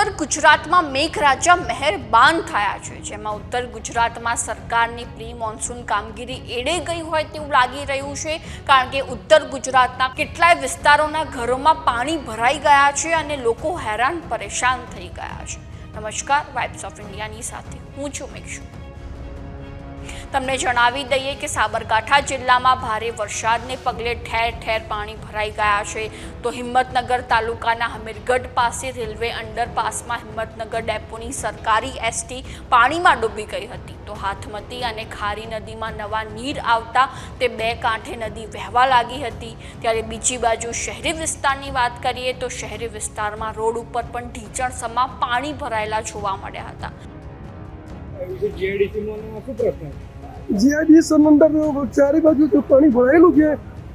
ઉત્તર ગુજરાતમાં મેઘરાજા મહેરબાન થયા છે, જેમાં ઉત્તર ગુજરાતમાં સરકારની પ્રી મોન્સૂન કામગીરી એડે ગઈ હોય તેવું લાગી રહ્યું છે, કારણ કે ઉત્તર ગુજરાતના કેટલાય વિસ્તારોના ઘરોમાં પાણી ભરાઈ ગયા છે અને લોકો હેરાન પરેશાન થઈ ગયા છે। નમસ્કાર, વાઇબ્સ ઓફ ઇન્ડિયાની સાથે હું છું મેક્ષુ। તમને જણાવી દઈએ કે સાબરકાંઠા જિલ્લામાં ભારે વરસાદને પગલે ઠેર ઠેર પાણી ભરાઈ ગયા છે। તો હિંમતનગર તાલુકાના હમીરગઢ પાસે રેલવે અંડરપાસમાં હિંમતનગર ડેપોની સરકારી એસટી પાણીમાં ડૂબી ગઈ હતી। તો હાથમતી અને ખારી નદીમાં નવા નીર આવતા તે બે કાંઠે નદી વહેવા લાગી હતી। ત્યારે બીજી બાજુ શહેરી વિસ્તારની વાત કરીએ તો શહેરી વિસ્તારમાં રોડ ઉપર પણ ઢીંચણસમાં પાણી ભરાયેલા જોવા મળ્યા હતા। જીઆઈડીસી અંદર ચારે બાજુ પાણી ભરાયેલું છે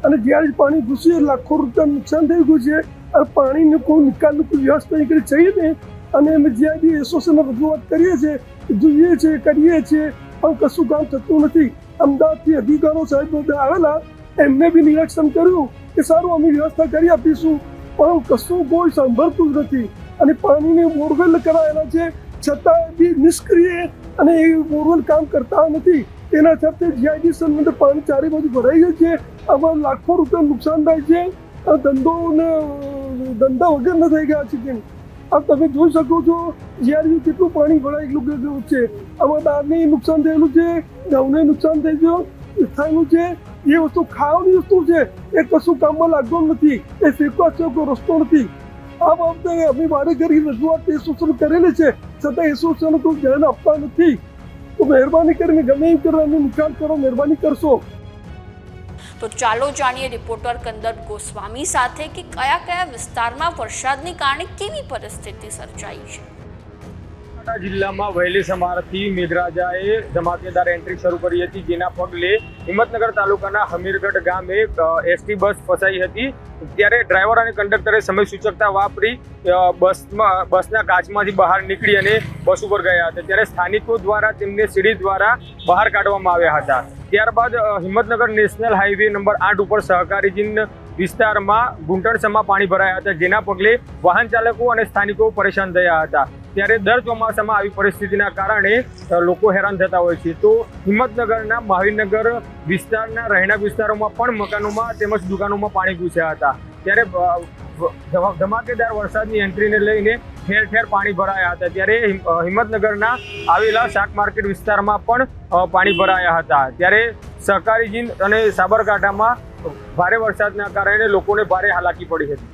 અને જ્યારે પાણી ઘૂસી લાખો રૂપિયા નુકસાન થઈ ગયું છે અને પાણીનો કોઈ નિકાલની કોઈ વ્યવસ્થા કરી છે નહીં। અને અમે જીઆઈડી એસોસિએશનને રજૂઆત કરીએ છીએ, જોઈએ છીએ, કરીએ છીએ, પણ કશું કામ થતું નથી। અમદાવાદથી અધિકારીઓ સાહેબ આવેલા, એમને બી નિરીક્ષણ કર્યું કે સારું અમે વ્યવસ્થા કરી આપીશું, પણ કશું કોઈ સાંભળતું જ નથી અને પાણીને બોરવેલ કરાયેલા છે છતાં બી નિષ્ક્રિય અને એ બોરવેલ કામ કરતા નથી। તેના સાથે જીઆઈડીસી અંદર પાણી ચારે બાજુ ભરાઈ ગયું છે, આમાં લાખો રૂપિયા નુકસાન થાય છે, ધંધા વગર થઈ ગયા છે। તેમ આ તમે જોઈ શકો છો જીઆઈડી કેટલું પાણી ભરાઈ ગયું છે। આમાં દાળને નુકસાન થયેલું છે, ઘઉંને નુકસાન થયેલું છે। એ વસ્તુ ખાવાની વસ્તુ છે, એ કશું કામમાં લાગતો નથી, એ ફેંકવા છે કોઈ રસ્તો નથી। આ બાબતે અમે મારે ઘરે રજૂઆત એસોસિએશન કરેલી છે, છતાં એસોસિએશન કોઈ ધ્યાન આપતા નથી। તો મહેરબાની કરીને ગમે એમ કરવાનો નિકાલ કરો, મહેરબાની કરશો। તો ચાલો જાણીએ રિપોર્ટર કંદર ગોસ્વામી સાથે કે કયા કયા વિસ્તારમાં વરસાદને કારણે કેવી પરિસ્થિતિ સર્જાઈ છે। જિલ્લામાં વહેલી સવારથી મેઘરાજાએ ધમાકેદાર એન્ટ્રી શરૂ કરી હતી, જેના પગલે હિંમતનગર તાલુકાના હમીરગઢ ગામે એસટી બસ ફસાઈ હતી। ત્યારે ડ્રાઈવર અને કંડક્ટરે સમય સૂચકતા વાપરી બસના કાચમાંથી બહાર નીકળી અને બસ ઉપર ગયા હતા। ત્યારે સ્થાનિકો દ્વારા તેમને સીડી દ્વારા બહાર કાઢવામાં આવ્યા હતા। ત્યારબાદ હિંમતનગર નેશનલ હાઈવે નંબર 8 ઉપર સહકારીજીન વિસ્તારમાં ઘૂંટણસમાં પાણી ભરાયા હતા, જેના પગલે વાહન ચાલકો અને સ્થાનિકો પરેશાન થયા હતા। ત્યારે દર ચોમાસામાં આવી પરિસ્થિતિના કારણે લોકો હેરાન થતા હોય છે। તો હિંમતનગરના મહાવીરનગર વિસ્તારના રહેણાંક વિસ્તારોમાં પણ મકાનોમાં તેમજ દુકાનોમાં પાણી ઘૂસ્યા હતા। ત્યારે ધમાકેદાર વરસાદની એન્ટ્રીને લઈને ઠેર ઠેર પાણી ભરાયા હતા। ત્યારે હિંમતનગરના આવેલા શાક માર્કેટ વિસ્તારમાં પણ પાણી ભરાયા હતા। ત્યારે સહકારીજીન અને સાબરકાંઠામાં ભારે વરસાદના કારણે લોકોને ભારે હાલાકી પડી હતી।